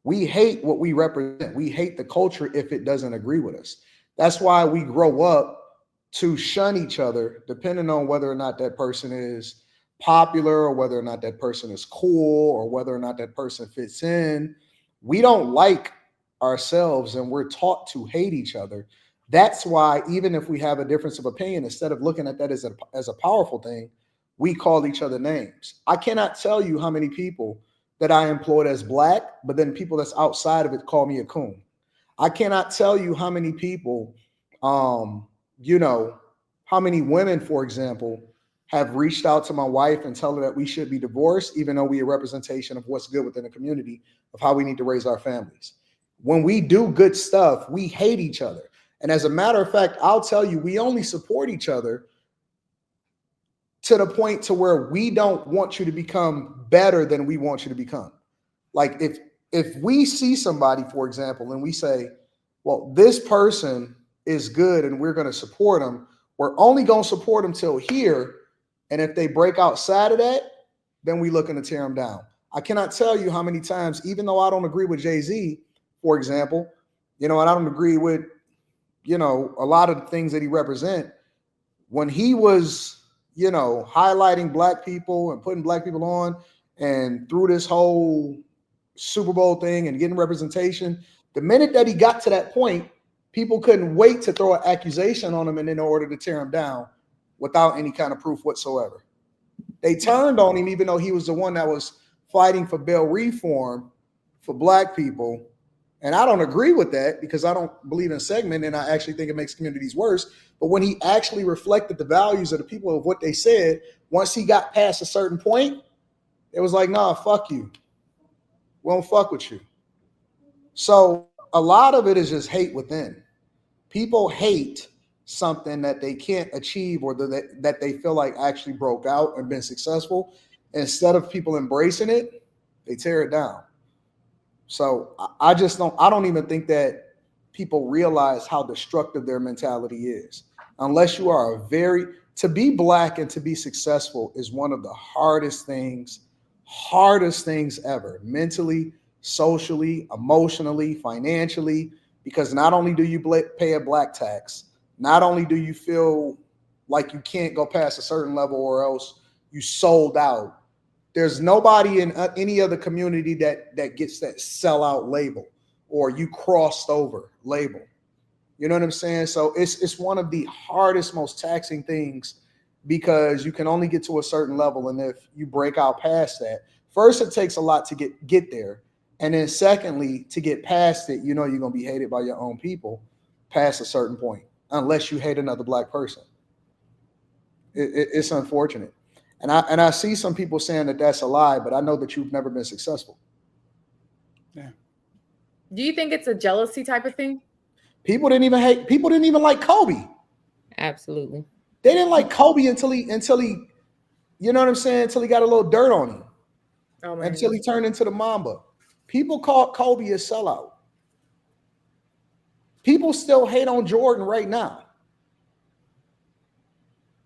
We hate what we represent. We hate the culture if it doesn't agree with us. That's why we grow up to shun each other, depending on whether or not that person is popular or whether or not that person is cool or whether or not that person fits in. We don't like ourselves and we're taught to hate each other. That's why, even if we have a difference of opinion, instead of looking at that as a powerful thing, we call each other names. I cannot tell you how many people that I employed as black, but then people that's outside of it call me a coon. I cannot tell you how many people, um, you know, how many women, for example, have reached out to my wife and tell her that we should be divorced, even though we are a representation of what's good within the community of how we need to raise our families. When we do good stuff, we hate each other. And as a matter of fact, I'll tell you, we only support each other to the point to where we don't want you to become better than we want you to become. Like if we see somebody, for example, and we say, well, this person is good and we're going to support them, we're only going to support them till here. And if they break outside of that, then we looking to tear them down. I cannot tell you how many times, even though I don't agree with Jay-Z, for example, and I don't agree with, a lot of the things that he represent, when he was, highlighting black people and putting black people on and through this whole Super Bowl thing and getting representation, the minute that he got to that point, people couldn't wait to throw an accusation on him and in order to tear him down without any kind of proof whatsoever. They turned on him, even though he was the one that was fighting for bail reform for black people. And I don't agree with that because I don't believe in segment, and I actually think it makes communities worse. But when he actually reflected the values of the people of what they said, once he got past a certain point, it was like, nah, fuck you. We don't fuck with you. So a lot of it is just hate within. People hate something that they can't achieve or that they feel like actually broke out and been successful. Instead of people embracing it, they tear it down. So I just I don't even think that people realize how destructive their mentality is. Unless you are to be black and to be successful is one of the hardest things ever, mentally, socially, emotionally, financially, because not only do you pay a black tax, not only do you feel like you can't go past a certain level or else you sold out. There's nobody in any other community that gets that sellout label or you crossed over label. You know what I'm saying? So it's one of the hardest, most taxing things because you can only get to a certain level. And if you break out past that, first, it takes a lot to get there. And then secondly, to get past it, you're going to be hated by your own people past a certain point, unless you hate another black person. It's unfortunate. And I see some people saying that that's a lie, but I know that you've never been successful. Yeah. Do you think it's a jealousy type of thing? People didn't even like Kobe. Absolutely. They didn't like Kobe until he, you know what I'm saying? Until he got a little dirt on him. Oh, man. Until he turned into the Mamba. People called Kobe a sellout. People still hate on Jordan right now.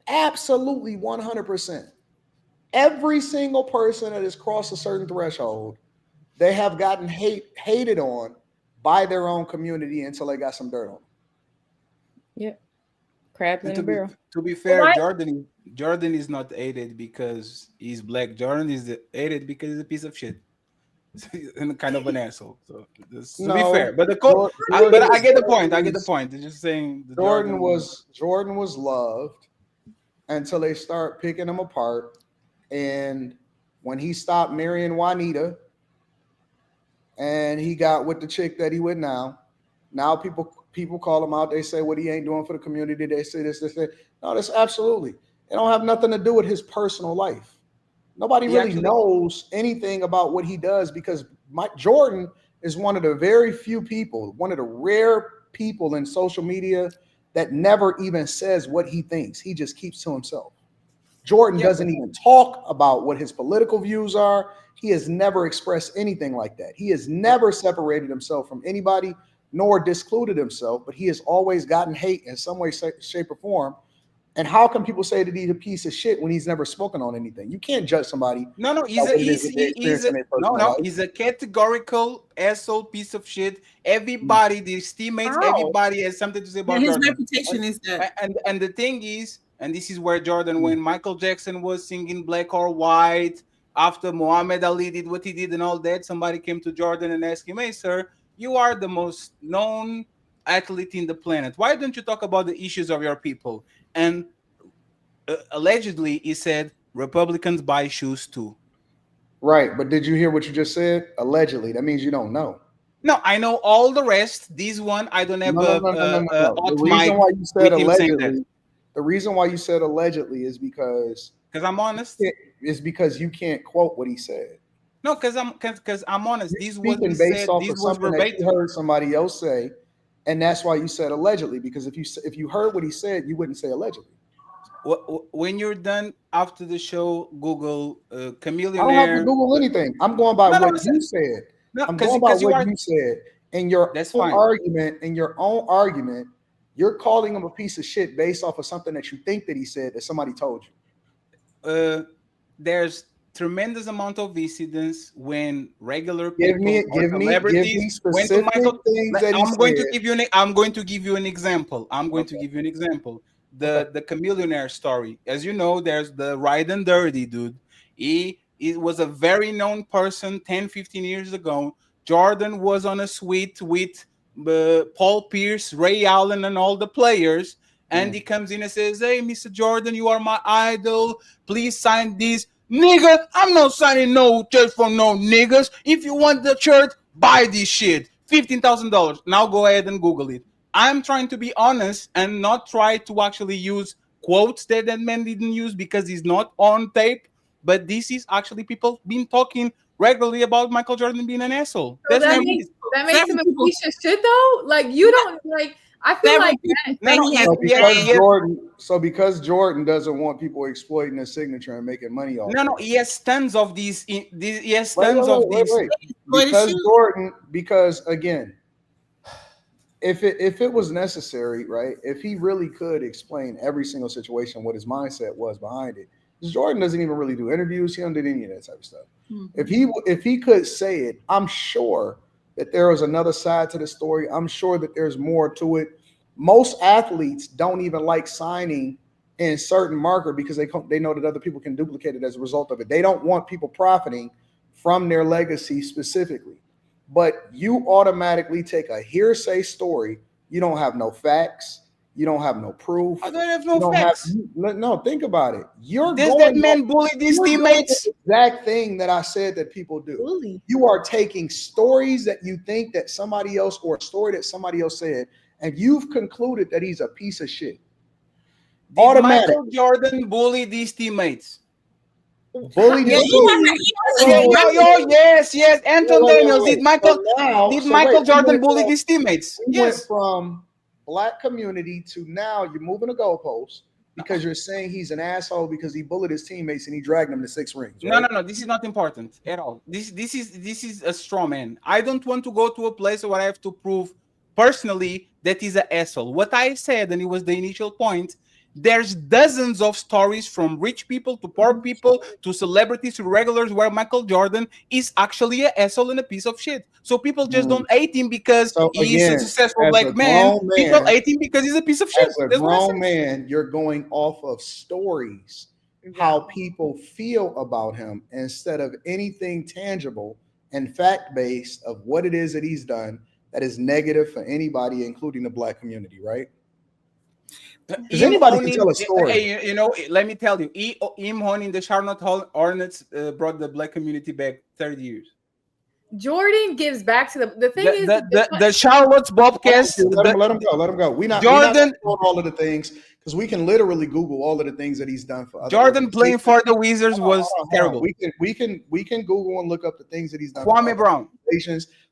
Absolutely 100%. Every single person that has crossed a certain threshold, they have gotten hated on by their own community until they got some dirt on them. Yep. Crabs in a barrel. To be fair, Jordan is not hated because he's black. Jordan is hated because he's a piece of shit. And kind of an asshole. So to be fair, but I get the point. I get the point. They're just saying Jordan was loved until they start picking him apart. And when he stopped marrying Juanita and he got with the chick that he with now people call him out. They say what he ain't doing for the community. They say this, they say, no, that's absolutely. It don't have nothing to do with his personal life. Nobody really knows anything about what he does because Jordan is one of the very few people, one of the rare people in social media that never even says what he thinks. He just keeps to himself. Jordan doesn't even talk about what his political views are. He has never expressed anything like that. He has never separated himself from anybody nor discluded himself, but he has always gotten hate in some way, shape, or form And how can people say that he's a piece of shit when he's never spoken on anything? You can't judge somebody. No, He's he's a categorical asshole piece of shit. Everybody, his teammates, everybody has something to say about his Jordan. reputation is that. And the thing is, and this is where Jordan, when Michael Jackson was singing Black or White, after Muhammad Ali did what he did and all that, somebody came to Jordan and asked him, "Hey, sir, you are the most known athlete in the planet. Why don't you talk about the issues of your people?" And allegedly, he said, "Republicans buy shoes too." Right, but did you hear what you just said? Allegedly, that means you don't know. No, I know all the rest. This one, I don't have No. The reason why you said allegedly, the reason why you said allegedly is because I'm honest. Is because you can't quote what he said. No, because I'm honest. This was based off of something that you heard somebody else say, and that's why you said allegedly. Because if you heard what he said, you wouldn't say allegedly. When you're done after the show, Google Chameleonaire. I don't have to Google anything. I'm going by what you said. I'm going by what you said. And your own argument, you're calling him a piece of shit based off of something that you think that he said that somebody told you. There's tremendous amount of incidents when regular people or celebrities went to Michael. I'm going to give you an example. The Chameleonaire story. As you know, there's the Ride and Dirty dude. He was a very known person 10, 15 years ago. Jordan was on a suite with Paul Pierce, Ray Allen, and all the players. And he comes in and says, "Hey, Mr. Jordan, you are my idol. Please sign this." "Nigga, I'm not signing no shirt for no niggas. If you want the shirt, buy this shit. $15,000. Now go ahead and Google it. I'm trying to be honest and not try to actually use quotes that man didn't use because he's not on tape. But this is actually people been talking regularly about Michael Jordan being an asshole. So that makes him a piece of shit, though. Like you don't like. I feel like because Jordan doesn't want people exploiting his signature and making money off. No, he has tons of these. He has tons of these. Because again, if it was necessary, right? If he really could explain every single situation, what his mindset was behind it. Because Jordan doesn't even really do interviews. He don't do any of that type of stuff. Mm-hmm. If he could say it, I'm sure that there is another side to the story. I'm sure that there's more to it. Most athletes don't even like signing in certain marker because they know that other people can duplicate it as a result of it. They don't want people profiting from their legacy specifically. But you automatically take a hearsay story. You don't have no facts. You don't have no proof. I don't have no facts. No, think about it. Does that man bully these teammates? The exact thing that I said that people do. Bully. You are taking stories that you think that somebody else or a story that somebody else said, and you've concluded that he's a piece of shit. Michael Jordan bully these teammates. Bully yes. Anton Daniels. Did Michael Jordan bully his teammates? He went from black community to now you're moving the goalposts because you're saying he's an asshole because he bullied his teammates and he dragged them to 6 rings. Right? No. This is not important at all. This is a straw man. I don't want to go to a place where I have to prove personally that he's an asshole. What I said, and it was the initial point, there's dozens of stories from rich people to poor people to celebrities to regulars where Michael Jordan is actually an asshole and a piece of shit. So people just don't hate him because he's a successful black man. People hate him because he's a piece of shit. As a grown man, you're going off of stories, how people feel about him instead of anything tangible and fact-based of what it is that he's done that is negative for anybody, including the black community, right? Because anybody can tell a story. Hey, let me tell you, him owning the Charlotte Hornets brought the black community back 30 years. Jordan gives back to the thing the Charlotte's Bobcats. Let him go. We're not doing all of the things because we can literally Google all of the things that he's done for other Jordan playing for the Wizards was terrible. We can Google and look up the things that he's done. Kwame Brown,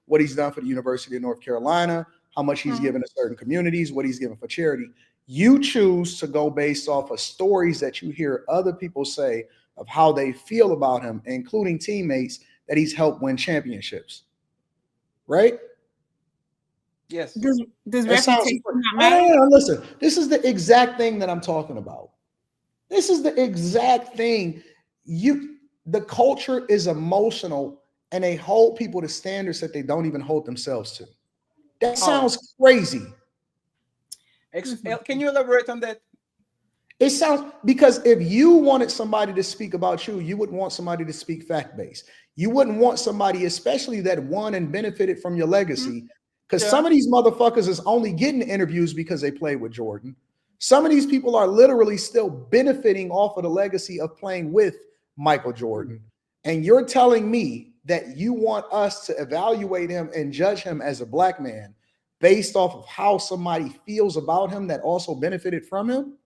what he's done for the University of North Carolina, how much he's given to certain communities, what he's given for charity. You choose to go based off of stories that you hear other people say of how they feel about him, including teammates that he's helped win championships. Right? Yes. Does That sounds. reputation not matter? No, listen, this is the exact thing that I'm talking about. This is the exact thing. The culture is emotional, and they hold people to standards that they don't even hold themselves to. That sounds crazy. Can you elaborate on that? It sounds, because if you wanted somebody to speak about you, you would want somebody to speak fact-based. You wouldn't want somebody, especially that won and benefited from your legacy, because some of these motherfuckers is only getting interviews because they played with Jordan. Some of these people are literally still benefiting off of the legacy of playing with Michael Jordan. And you're telling me that you want us to evaluate him and judge him as a black man based off of how somebody feels about him that also benefited from him?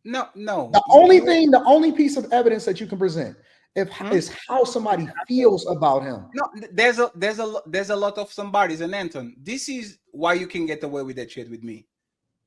No. The only piece of evidence that you can present is how somebody feels about him. No, there's a lot of somebodies, and Anton, this is why you can get away with that shit with me.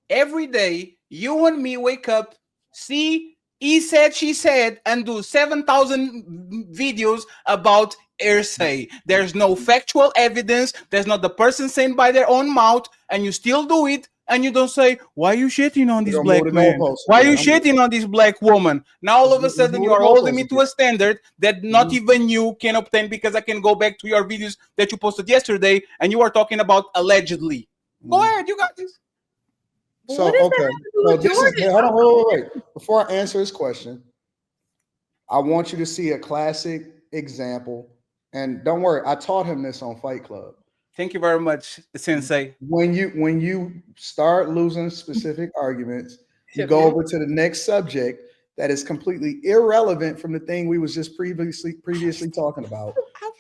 Every day, you and me wake up, see, he said, she said, and do 7,000 videos about hearsay. There's no factual evidence. There's not the person saying by their own mouth, and you still do it. And you don't say, why are you shitting on this black man? Why are you shitting on this black woman? Now all of a sudden you are holding me to a standard that not even you can obtain, because I can go back to your videos that you posted yesterday and you are talking about allegedly. Go ahead, you got this. So, okay. So this is, hold on, wait. Before I answer this question, I want you to see a classic example. And don't worry, I taught him this on Fight Club. Thank you very much, Sensei. When you start losing specific arguments, you go over to the next subject that is completely irrelevant from the thing we was just previously talking about,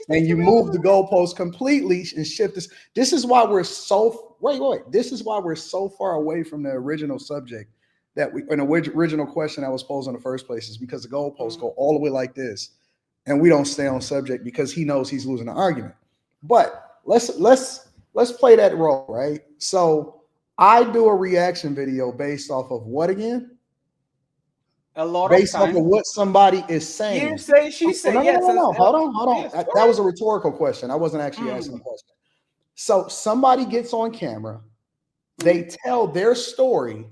and you move the goalpost completely and shift this. This is why we're so This is why we're so far away from the original subject an original question I was posed in the first place, is because the goalposts go all the way like this, and we don't stay on subject because he knows he's losing the argument. But let's play that role, right? So I do a reaction video based off of what again? A lot based of time. off of what somebody is saying. You say, she said, no. Hold on. Yes, that was a rhetorical question. I wasn't actually asking a question. So somebody gets on camera, they tell their story,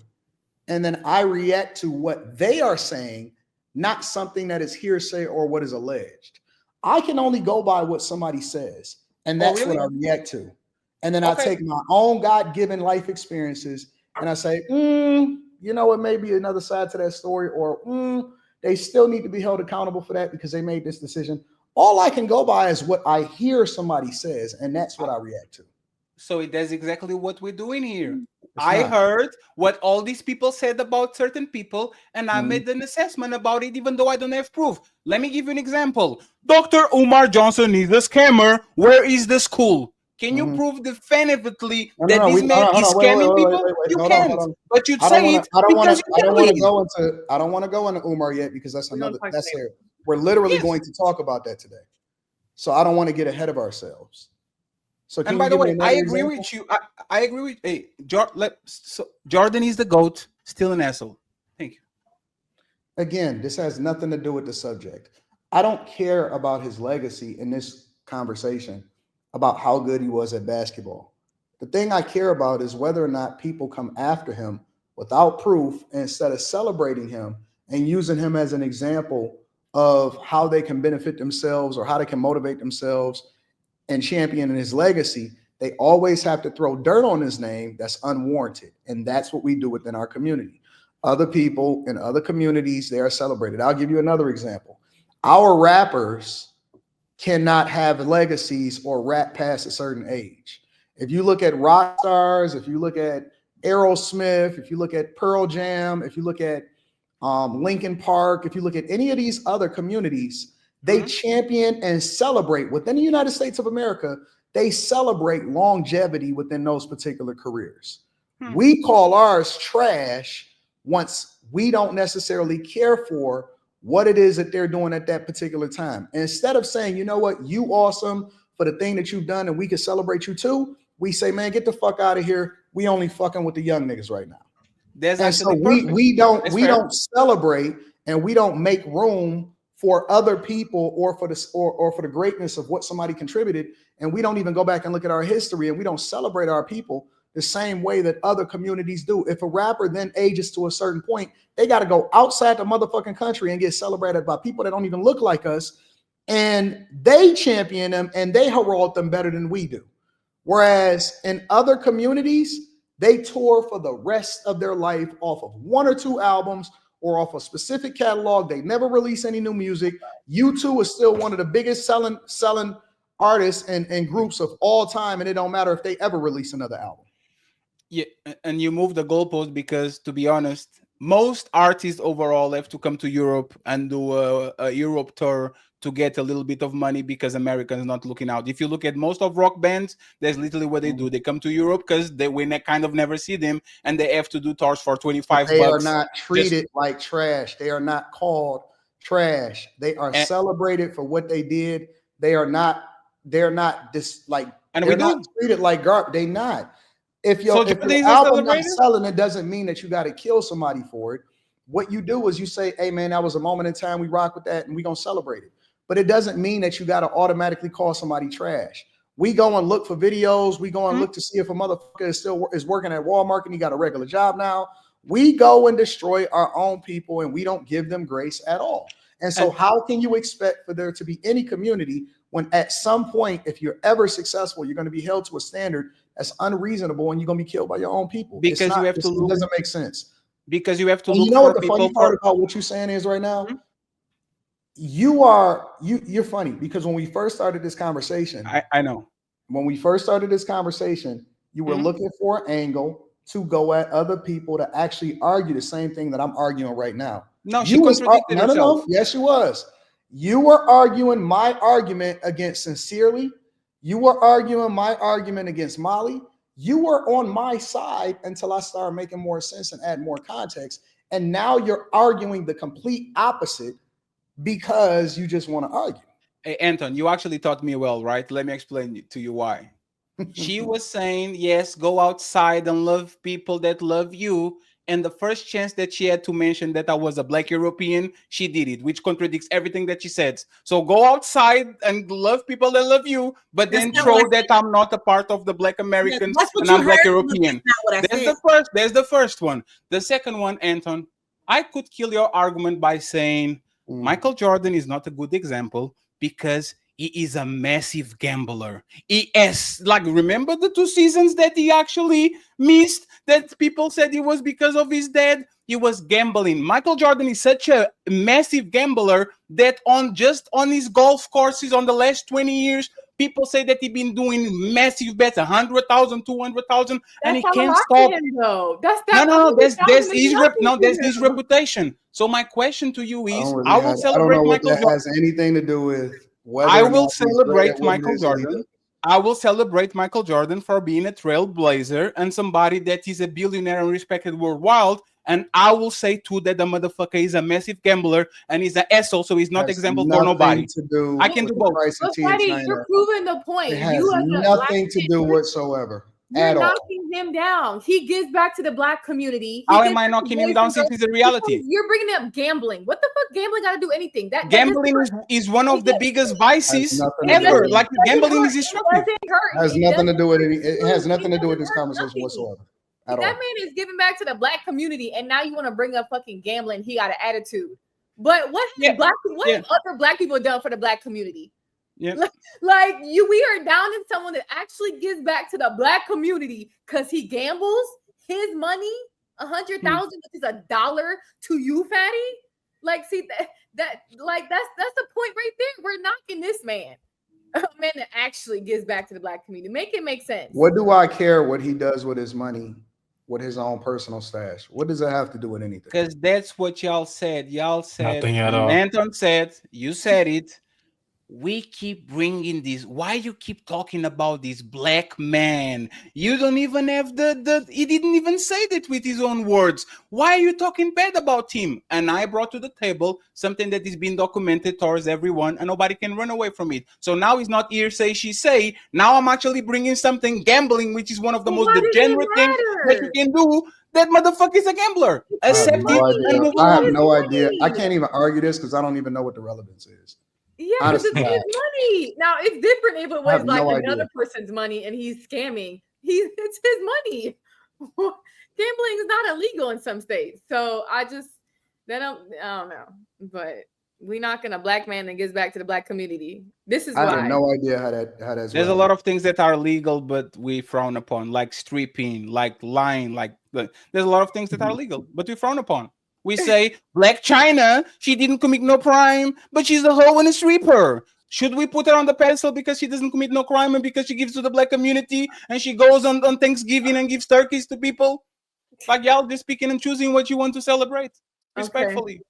and then I react to what they are saying, not something that is hearsay or what is alleged. I can only go by what somebody says. And that's what I react to. And then I take my own God-given life experiences and I say, you know, it may be another side to that story, or they still need to be held accountable for that because they made this decision. All I can go by is what I hear somebody says, and that's what I react to. So that's exactly what we're doing here. I heard what all these people said about certain people, and I made an assessment about it, even though I don't have proof. Let me give you an example. Dr. Umar Johnson is a scammer. Where is the school? Can you prove definitively that this man is scamming people? You can't. But you'd say it because you can leave. I don't want to go into Umar yet because that's here. We're literally going to talk about that today. So I don't want to get ahead of ourselves. So and by the way, I agree with you. I agree with Jordan is the GOAT, still an asshole. Thank you. Again, this has nothing to do with the subject. I don't care about his legacy in this conversation about how good he was at basketball. The thing I care about is whether or not people come after him without proof, instead of celebrating him and using him as an example of how they can benefit themselves or how they can motivate themselves and championing his legacy. They always have to throw dirt on his name that's unwarranted. And that's what we do within our community. Other people in other communities, they are celebrated. I'll give you another example. Our rappers cannot have legacies or rap past a certain age. If you look at rock stars, if you look at Aerosmith, if you look at Pearl Jam, if you look at Linkin Park, if you look at any of these other communities, they champion and celebrate within the United States of America. They celebrate longevity within those particular careers. We call ours trash once we don't necessarily care for what it is that they're doing at that particular time. And instead of saying, you know what, you awesome for the thing that you've done and we can celebrate you too, we say, man, get the fuck out of here. We only fucking with the young niggas right now. And so we don't celebrate and we don't make room for other people or for the greatness of what somebody contributed, and we don't even go back and look at our history, and we don't celebrate our people the same way that other communities do. If a rapper then ages to a certain point, they got to go outside the motherfucking country and get celebrated by people that don't even look like us, and they champion them and they herald them better than we do. Whereas in other communities, they tour for the rest of their life off of 1 or 2 albums or off a specific catalog. They never release any new music. U2 is still one of the biggest selling artists and groups of all time, and it don't matter if they ever release another album. Yeah, and you move the goalpost because, to be honest, most artists overall have to come to Europe and do a Europe tour to get a little bit of money because Americans not looking out. If you look at most of rock bands, that's literally what they do. They come to Europe because we kind of never see them, and they have to do tours for 25 they bucks. They are not treated like trash. They are not called trash. They are celebrated for what they did. They're not just like, and they're not treated like garbage. They not. If your album not selling, it doesn't mean that you got to kill somebody for it. What you do is you say, hey man, that was a moment in time. We rock with that and we gonna celebrate it. But it doesn't mean that you got to automatically call somebody trash. We go and look for videos. We go and look to see if a motherfucker is working at Walmart and he got a regular job now. We go and destroy our own people and we don't give them grace at all. And so how can you expect for there to be any community when at some point, if you're ever successful, you're going to be held to a standard that's unreasonable and you're going to be killed by your own people? Because you have to look. It doesn't make sense. Because you have to look. You know what the funny part about what you're saying is right now? You're funny because when we first started this conversation, I know. When we first started this conversation, you were looking for an angle to go at other people to actually argue the same thing that I'm arguing right now. No, she contradicted herself. No. Yes, she was. You were arguing my argument against Sincerely. You were arguing my argument against Molly. You were on my side until I started making more sense and add more context. And now you're arguing the complete opposite because you just want to argue. Hey, Anton, you actually taught me well, right? Let me explain to you why. She was saying, yes, go outside and love people that love you. And the first chance that she had to mention that I was a Black European, she did it, which contradicts everything that she said. So go outside and love people that love you, but then show that I'm not a part of the Black Americans and I'm Black European. There's the first one. The second one, Anton, I could kill your argument by saying Michael Jordan is not a good example because he is a massive gambler. Remember the 2 seasons that he actually missed that people said it was because of his dad? He was gambling. Michael Jordan is such a massive gambler that on his golf courses on the last 20 years, people say that he's been doing massive bets, 100,000, 200,000, and he can't stop. There's his reputation. So my question to you is, I will celebrate Michael Jordan. That has anything to do with I will celebrate Michael Jordan. I will celebrate Michael Jordan for being a trailblazer and somebody that is a billionaire and respected worldwide. And I will say too that the motherfucker is a massive gambler and he's an asshole, so he's not example for nobody. I can do both. You're proving the point. It has nothing to do whatsoever. You're knocking him down. He gives back to the Black community. How am I knocking him down since it's a reality? You're bringing up gambling. What the fuck? Gambling got to do anything? Gambling is one of the biggest vices ever. Like gambling is destructive. It has nothing to do with it. It has nothing to do with this conversation whatsoever. That man is giving back to the Black community, and now you want to bring up fucking gambling. He got an attitude. But what have other Black people done for the Black community? Yeah, we are down in someone that actually gives back to the Black community because he gambles his money, 100,000, which is $1 to you, fatty. See that's the point right there. We're knocking this man, a man that actually gives back to the Black community. Make it make sense. What do I care what he does with his money, with his own personal stash? What does it have to do with anything? Because that's what y'all said. Nothing at all. Anton said, you said it. We keep bringing this. Why you keep talking about this Black man? You don't even have he didn't even say that with his own words. Why are you talking bad about him? And I brought to the table something that is being documented towards everyone and nobody can run away from it. So now it's not hearsay, she say. Now I'm actually bringing something, gambling, which is one of the most degenerate things that you can do. that motherfucker is a gambler. Accept it and move I have on. no idea. I can't even argue this because I don't even know what the relevance is. Yeah, because it's his money. Now it's different if it was like another person's money and he's scamming. It's his money. Gambling is not illegal in some states. So I don't know. But we're not gonna black man that gives back to the black community. This is why I have no idea how that's. There's a lot of things that are legal, but we frown upon, like stripping, like lying, there's a lot of things that are legal, but we frown upon. We say Black China, she didn't commit no crime, but she's a hoe and a stripper. Should we put her on the pedestal because she doesn't commit no crime and because she gives to the black community and she goes on Thanksgiving and gives turkeys to people? Like y'all just picking and choosing what you want to celebrate. Respectfully.